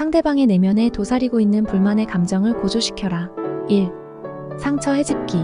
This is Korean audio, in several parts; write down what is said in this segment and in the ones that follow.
상대방의 내면에 도사리고 있는 불만의 감정을 고조시켜라. 1. 상처 해집기.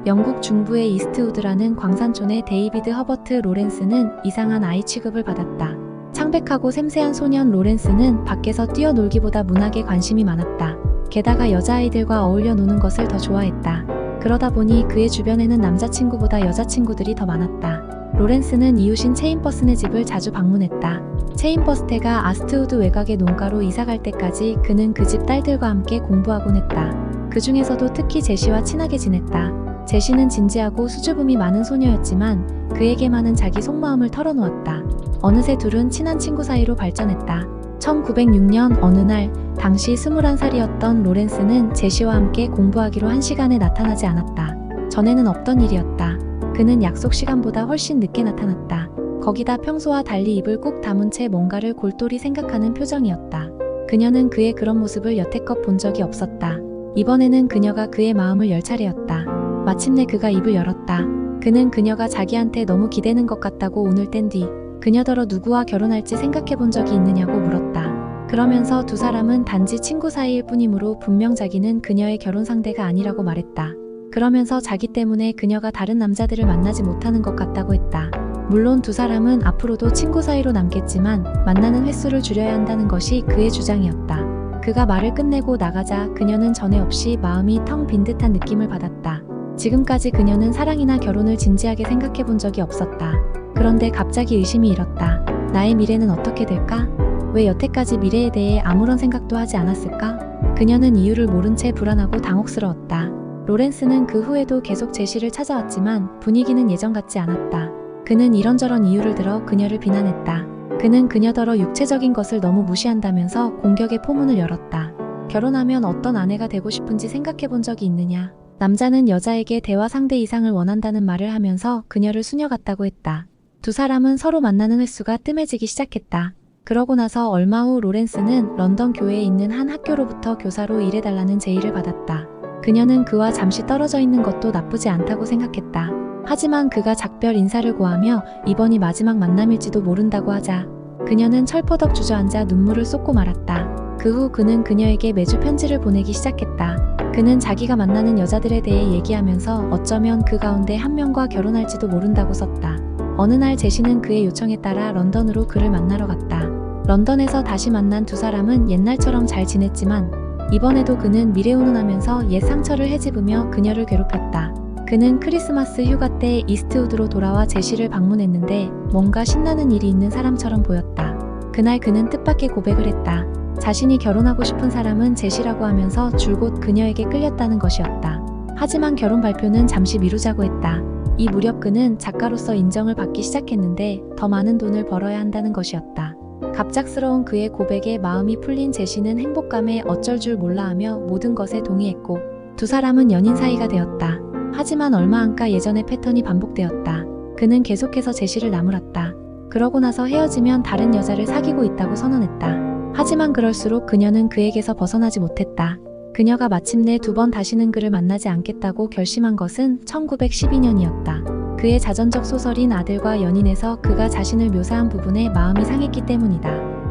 영국 중부의 이스트우드라는 광산촌의 데이비드 허버트 로렌스는 이상한 아이 취급을 받았다. 창백하고 샘세한 소년 로렌스는 밖에서 뛰어놀기보다 문학에 관심이 많았다. 게다가 여자아이들과 어울려 노는 것을 더 좋아했다. 그러다 보니 그의 주변에는 남자친구보다 여자친구들이 더 많았다. 로렌스는 이웃인 체인버슨의 집을 자주 방문했다. 체인버스테가 아스트우드 외곽의 농가로 이사갈 때까지 그는 그 집 딸들과 함께 공부하곤 했다. 그 중에서도 특히 제시와 친하게 지냈다. 제시는 진지하고 수줍음이 많은 소녀였지만 그에게만은 자기 속마음을 털어놓았다. 어느새 둘은 친한 친구 사이로 발전했다. 1906년 어느 날 당시 21살이었던 로렌스는 제시와 함께 공부하기로 한 시간에 나타나지 않았다. 전에는 없던 일이었다. 그는 약속 시간보다 훨씬 늦게 나타났다. 거기다 평소와 달리 입을 꾹 다문 채 뭔가를 골똘히 생각하는 표정이었다. 그녀는 그의 그런 모습을 여태껏 본 적이 없었다. 이번에는 그녀가 그의 마음을 열 차례였다. 마침내 그가 입을 열었다. 그는 그녀가 자기한테 너무 기대는 것 같다고 운을 뗀 뒤 그녀더러 누구와 결혼할지 생각해본 적이 있느냐고 물었다. 그러면서 두 사람은 단지 친구 사이일 뿐이므로 분명 자기는 그녀의 결혼 상대가 아니라고 말했다. 그러면서 자기 때문에 그녀가 다른 남자들을 만나지 못하는 것 같다고 했다. 물론 두 사람은 앞으로도 친구 사이로 남겠지만 만나는 횟수를 줄여야 한다는 것이 그의 주장이었다. 그가 말을 끝내고 나가자 그녀는 전에 없이 마음이 텅 빈 듯한 느낌을 받았다. 지금까지 그녀는 사랑이나 결혼을 진지하게 생각해 본 적이 없었다. 그런데 갑자기 의심이 일었다. 나의 미래는 어떻게 될까? 왜 여태까지 미래에 대해 아무런 생각도 하지 않았을까? 그녀는 이유를 모른 채 불안하고 당혹스러웠다. 로렌스는 그 후에도 계속 제시를 찾아왔지만 분위기는 예전 같지 않았다. 그는 이런저런 이유를 들어 그녀를 비난했다. 그는 그녀더러 육체적인 것을 너무 무시한다면서 공격의 포문을 열었다. 결혼하면 어떤 아내가 되고 싶은지 생각해 본 적이 있느냐? 남자는 여자에게 대화 상대 이상을 원한다는 말을 하면서 그녀를 수녀같다고 했다. 두 사람은 서로 만나는 횟수가 뜸해지기 시작했다. 그러고 나서 얼마 후 로렌스는 런던 교외에 있는 한 학교로부터 교사로 일해달라는 제의를 받았다. 그녀는 그와 잠시 떨어져 있는 것도 나쁘지 않다고 생각했다. 하지만 그가 작별 인사를 고하며 이번이 마지막 만남일지도 모른다고 하자 그녀는 철퍼덕 주저앉아 눈물을 쏟고 말았다. 그 후 그는 그녀에게 매주 편지를 보내기 시작했다. 그는 자기가 만나는 여자들에 대해 얘기하면서 어쩌면 그 가운데 한 명과 결혼할지도 모른다고 썼다. 어느 날 제시는 그의 요청에 따라 런던으로 그를 만나러 갔다. 런던에서 다시 만난 두 사람은 옛날처럼 잘 지냈지만 이번에도 그는 미래운운하면서 옛 상처를 헤집으며 그녀를 괴롭혔다. 그는 크리스마스 휴가 때 이스트우드로 돌아와 제시를 방문했는데 뭔가 신나는 일이 있는 사람처럼 보였다. 그날 그는 뜻밖의 고백을 했다. 자신이 결혼하고 싶은 사람은 제시라고 하면서 줄곧 그녀에게 끌렸다는 것이었다. 하지만 결혼 발표는 잠시 미루자고 했다. 이 무렵 그는 작가로서 인정을 받기 시작했는데 더 많은 돈을 벌어야 한다는 것이었다. 갑작스러운 그의 고백에 마음이 풀린 제시는 행복감에 어쩔 줄 몰라 하며 모든 것에 동의했고 두 사람은 연인 사이가 되었다. 하지만 얼마 안가 예전의 패턴이 반복되었다. 그는 계속해서 제시를 나무랐다. 그러고 나서 헤어지면 다른 여자를 사귀고 있다고 선언했다. 하지만 그럴수록 그녀는 그에게서 벗어나지 못했다. 그녀가 마침내 두 번 다시는 그를 만나지 않겠다고 결심한 것은 1912년이었다. 그의 자전적 소설인 아들과 연인에서 그가 자신을 묘사한 부분에 마음이 상했기 때문이다.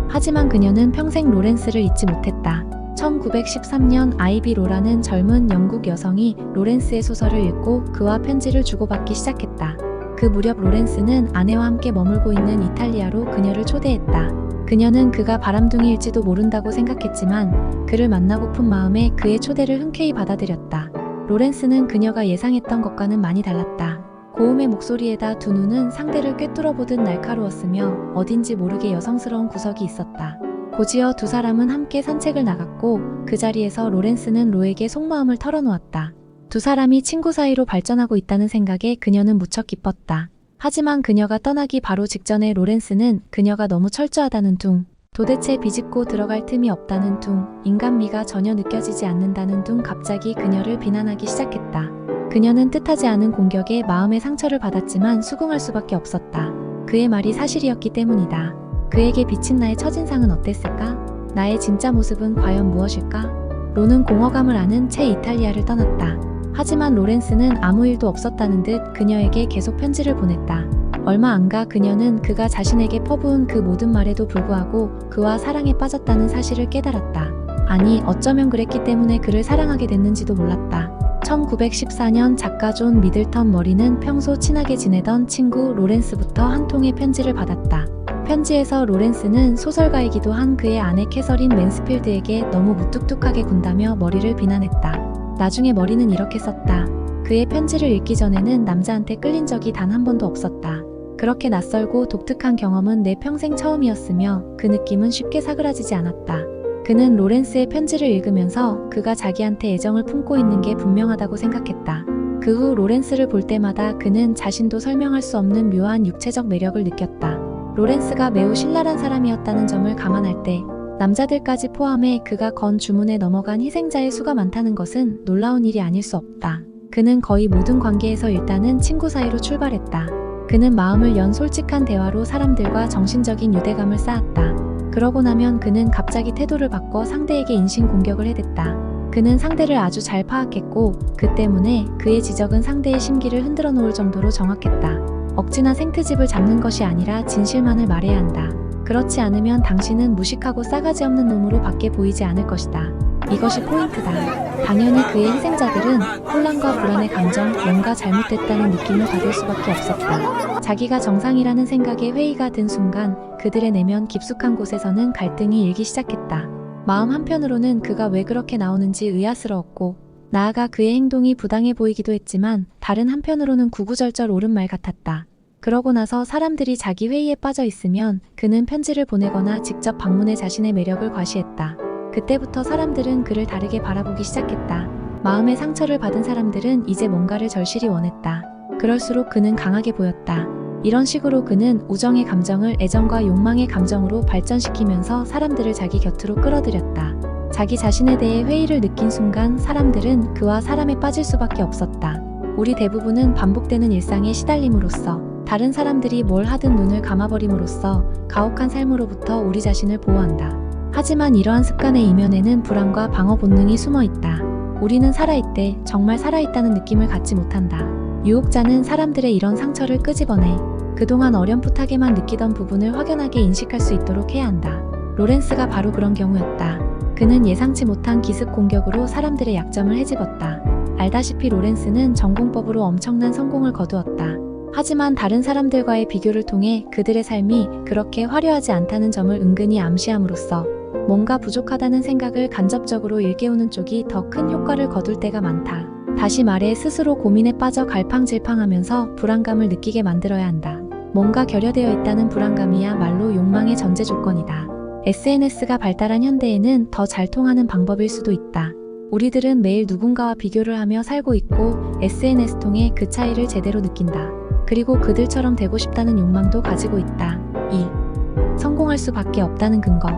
하지만 그녀는 평생 로렌스를 잊지 못했다. 1913년 아이비 로라는 젊은 영국 여성이 로렌스의 소설을 읽고 그와 편지를 주고받기 시작했다. 그 무렵 로렌스는 아내와 함께 머물고 있는 이탈리아로 그녀를 초대했다. 그녀는 그가 바람둥이일지도 모른다고 생각했지만 그를 만나고픈 마음에 그의 초대를 흔쾌히 받아들였다. 로렌스는 그녀가 예상했던 것과는 많이 달랐다. 고음의 목소리에다 두 눈은 상대를 꿰뚫어보듯 날카로웠으며 어딘지 모르게 여성스러운 구석이 있었다. 곧이어 두 사람은 함께 산책을 나갔고 그 자리에서 로렌스는 로에게 속마음을 털어놓았다. 두 사람이 친구 사이로 발전하고 있다는 생각에 그녀는 무척 기뻤다. 하지만 그녀가 떠나기 바로 직전에 로렌스는 그녀가 너무 철저하다는 둥, 도대체 비집고 들어갈 틈이 없다는 둥, 인간미가 전혀 느껴지지 않는다는 둥 갑자기 그녀를 비난하기 시작했다. 그녀는 뜻하지 않은 공격에 마음의 상처를 받았지만 수긍할 수밖에 없었다. 그의 말이 사실이었기 때문이다. 그에게 비친 나의 첫인상은 어땠을까? 나의 진짜 모습은 과연 무엇일까? 로는 공허감을 아는 채 이탈리아를 떠났다. 하지만 로렌스는 아무 일도 없었다는 듯 그녀에게 계속 편지를 보냈다. 얼마 안 가 그녀는 그가 자신에게 퍼부은 그 모든 말에도 불구하고 그와 사랑에 빠졌다는 사실을 깨달았다. 아니, 어쩌면 그랬기 때문에 그를 사랑하게 됐는지도 몰랐다. 1914년 작가 존 미들턴 머리는 평소 친하게 지내던 친구 로렌스부터 한 통의 편지를 받았다. 편지에서 로렌스는 소설가이기도 한 그의 아내 캐서린 맨스필드에게 너무 무뚝뚝하게 군다며 머리를 비난했다. 나중에 머리는 이렇게 썼다. 그의 편지를 읽기 전에는 남자한테 끌린 적이 단 한 번도 없었다. 그렇게 낯설고 독특한 경험은 내 평생 처음이었으며 그 느낌은 쉽게 사그라지지 않았다. 그는 로렌스의 편지를 읽으면서 그가 자기한테 애정을 품고 있는 게 분명하다고 생각했다. 그 후 로렌스를 볼 때마다 그는 자신도 설명할 수 없는 묘한 육체적 매력을 느꼈다. 로렌스가 매우 신랄한 사람이었다는 점을 감안할 때 남자들까지 포함해 그가 건 주문에 넘어간 희생자의 수가 많다는 것은 놀라운 일이 아닐 수 없다. 그는 거의 모든 관계에서 일단은 친구 사이로 출발했다. 그는 마음을 연 솔직한 대화로 사람들과 정신적인 유대감을 쌓았다. 그러고 나면 그는 갑자기 태도를 바꿔 상대에게 인신공격을 해댔다. 그는 상대를 아주 잘 파악했고 그 때문에 그의 지적은 상대의 심기를 흔들어 놓을 정도로 정확했다. 억지나 생트집을 잡는 것이 아니라 진실만을 말해야 한다. 그렇지 않으면 당신은 무식하고 싸가지 없는 놈으로 밖에 보이지 않을 것이다. 이것이 포인트다. 당연히 그의 희생자들은 혼란과 불안의 감정, 뭔가 잘못됐다는 느낌을 받을 수밖에 없었다. 자기가 정상이라는 생각에 회의가 든 순간 그들의 내면 깊숙한 곳에서는 갈등이 일기 시작했다. 마음 한편으로는 그가 왜 그렇게 나오는지 의아스러웠고 나아가 그의 행동이 부당해 보이기도 했지만 다른 한편으로는 구구절절 옳은 말 같았다. 그러고 나서 사람들이 자기 회의에 빠져 있으면 그는 편지를 보내거나 직접 방문해 자신의 매력을 과시했다. 그때부터 사람들은 그를 다르게 바라보기 시작했다. 마음의 상처를 받은 사람들은 이제 뭔가를 절실히 원했다. 그럴수록 그는 강하게 보였다. 이런 식으로 그는 우정의 감정을 애정과 욕망의 감정으로 발전시키면서 사람들을 자기 곁으로 끌어들였다. 자기 자신에 대해 회의를 느낀 순간 사람들은 그와 사람에 빠질 수밖에 없었다. 우리 대부분은 반복되는 일상에 시달림으로써 다른 사람들이 뭘 하든 눈을 감아버림으로써 가혹한 삶으로부터 우리 자신을 보호한다. 하지만 이러한 습관의 이면에는 불안과 방어 본능이 숨어 있다. 우리는 살아있대 정말 살아있다는 느낌을 갖지 못한다. 유혹자는 사람들의 이런 상처를 끄집어내 그동안 어렴풋하게만 느끼던 부분을 확연하게 인식할 수 있도록 해야 한다. 로렌스가 바로 그런 경우였다. 그는 예상치 못한 기습 공격으로 사람들의 약점을 헤집었다. 알다시피 로렌스는 전공법으로 엄청난 성공을 거두었다. 하지만 다른 사람들과의 비교를 통해 그들의 삶이 그렇게 화려하지 않다는 점을 은근히 암시함으로써 뭔가 부족하다는 생각을 간접적으로 일깨우는 쪽이 더 큰 효과를 거둘 때가 많다. 다시 말해 스스로 고민에 빠져 갈팡질팡하면서 불안감을 느끼게 만들어야 한다. 뭔가 결여되어 있다는 불안감이야말로 욕망의 전제 조건이다. SNS가 발달한 현대에는 더 잘 통하는 방법일 수도 있다. 우리들은 매일 누군가와 비교를 하며 살고 있고 SNS 통해 그 차이를 제대로 느낀다. 그리고 그들처럼 되고 싶다는 욕망도 가지고 있다. 2. 성공할 수밖에 없다는 근거.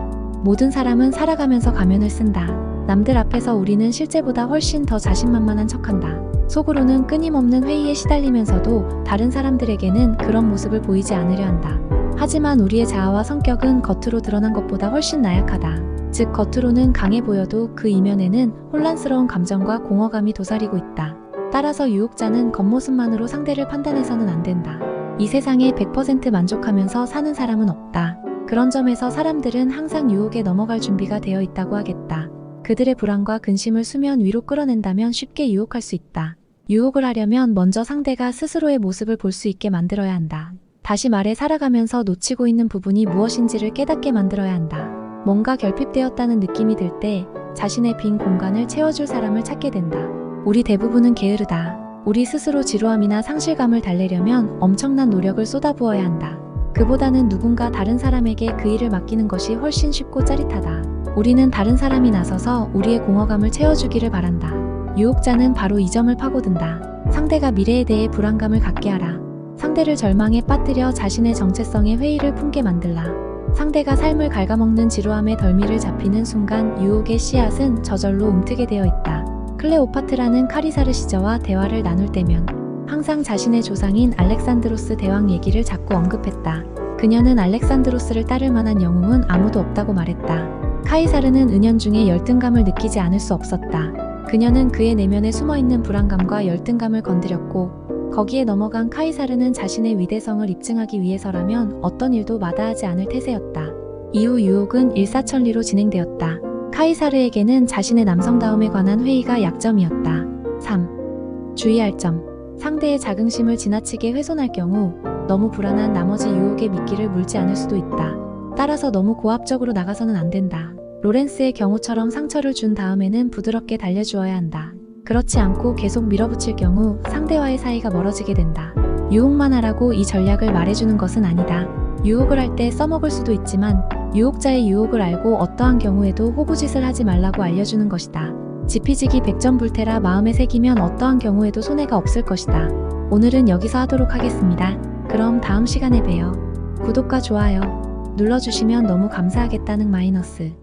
모든 사람은 살아가면서 가면을 쓴다. 남들 앞에서 우리는 실제보다 훨씬 더 자신만만한 척한다. 속으로는 끊임없는 회의에 시달리면서도 다른 사람들에게는 그런 모습을 보이지 않으려 한다. 하지만 우리의 자아와 성격은 겉으로 드러난 것보다 훨씬 나약하다. 즉 겉으로는 강해 보여도 그 이면에는 혼란스러운 감정과 공허감이 도사리고 있다. 따라서 유혹자는 겉모습만으로 상대를 판단해서는 안 된다. 이 세상에 100% 만족하면서 사는 사람은 없다. 그런 점에서 사람들은 항상 유혹에 넘어갈 준비가 되어 있다고 하겠다. 그들의 불안과 근심을 수면 위로 끌어낸다면 쉽게 유혹할 수 있다. 유혹을 하려면 먼저 상대가 스스로의 모습을 볼 수 있게 만들어야 한다. 다시 말해 살아가면서 놓치고 있는 부분이 무엇인지를 깨닫게 만들어야 한다. 뭔가 결핍되었다는 느낌이 들 때 자신의 빈 공간을 채워줄 사람을 찾게 된다. 우리 대부분은 게으르다. 우리 스스로 지루함이나 상실감을 달래려면 엄청난 노력을 쏟아부어야 한다. 그보다는 누군가 다른 사람에게 그 일을 맡기는 것이 훨씬 쉽고 짜릿하다. 우리는 다른 사람이 나서서 우리의 공허감을 채워주기를 바란다. 유혹자는 바로 이 점을 파고든다. 상대가 미래에 대해 불안감을 갖게 하라. 상대를 절망에 빠뜨려 자신의 정체성에 회의를 품게 만들라. 상대가 삶을 갉아먹는 지루함의 덜미를 잡히는 순간 유혹의 씨앗은 저절로 움트게 되어 있다. 클레오파트라는 카리사르 시저와 대화를 나눌 때면 항상 자신의 조상인 알렉산드로스 대왕 얘기를 자꾸 언급했다. 그녀는 알렉산드로스를 따를 만한 영웅은 아무도 없다고 말했다. 카이사르는 은연중에 열등감을 느끼지 않을 수 없었다. 그녀는 그의 내면에 숨어있는 불안감과 열등감을 건드렸고 거기에 넘어간 카이사르는 자신의 위대성을 입증하기 위해서라면 어떤 일도 마다하지 않을 태세였다. 이후 유혹은 일사천리로 진행되었다. 카이사르에게는 자신의 남성다움에 관한 회의가 약점이었다. 3. 주의할 점. 상대의 자긍심을 지나치게 훼손할 경우 너무 불안한 나머지 유혹의 미끼를 물지 않을 수도 있다. 따라서 너무 고압적으로 나가서는 안 된다. 로렌스의 경우처럼 상처를 준 다음에는 부드럽게 달래주어야 한다. 그렇지 않고 계속 밀어붙일 경우 상대와의 사이가 멀어지게 된다. 유혹만 하라고 이 전략을 말해주는 것은 아니다. 유혹을 할 때 써먹을 수도 있지만 유혹자의 유혹을 알고 어떠한 경우에도 호구짓을 하지 말라고 알려주는 것이다. 지피지기 백전불태라 마음에 새기면 어떠한 경우에도 손해가 없을 것이다. 오늘은 여기서 하도록 하겠습니다. 그럼 다음 시간에 봬요. 구독과 좋아요 눌러주시면 너무 감사하겠다는 마이너스.